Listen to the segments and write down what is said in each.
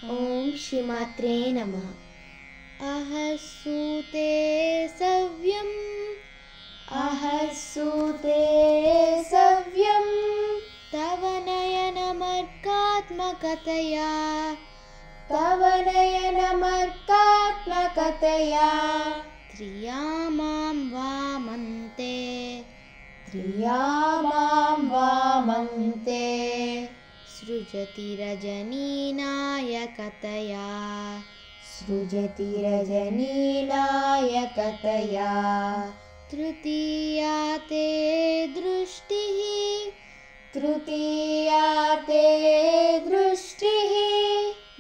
ॐ श्रीमात्रे नमः। अहसूते सव्यम् अहसूते सव्यं तव नयनमर्कात्मकतया तव नयनमर्कात्मकतया त्रिया मां वामन्ते त्रिया मां वामन्ते सृजति रजनीनायकतया सृजति रजनीनायकतया तृतीया ते दृष्टिः तृतीया ते दृष्टिः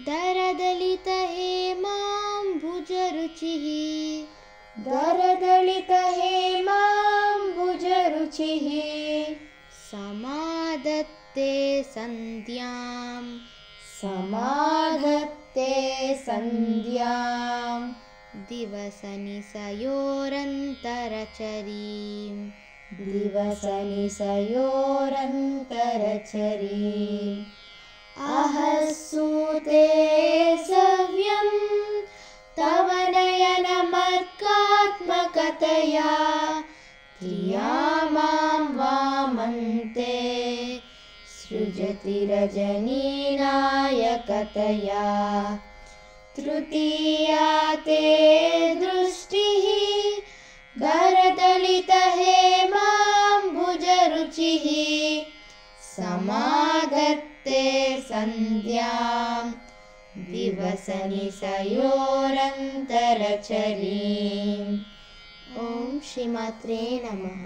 दरदलितहेमाम्बुजरुचिः दरदलितहेमाम्बुजरुचिः समादत्ते सन्ध्यां समाधत्ते सन्ध्यां दिवसनिसयोरन्तरचरीं दिवसनिसयोरन्तरचरीम् अहसूते सव्यं तव नयनमर्कात्मकतया त्रिया मां वामन्ते सृजति रजनीनायकतया तृतीया ते दृष्टिः दरदलितहेमाम्बुजरुचिः समादत्ते सन्ध्यां दिवसनिसयोरन्तरचरीम् ॐ श्रीमात्रे नमः।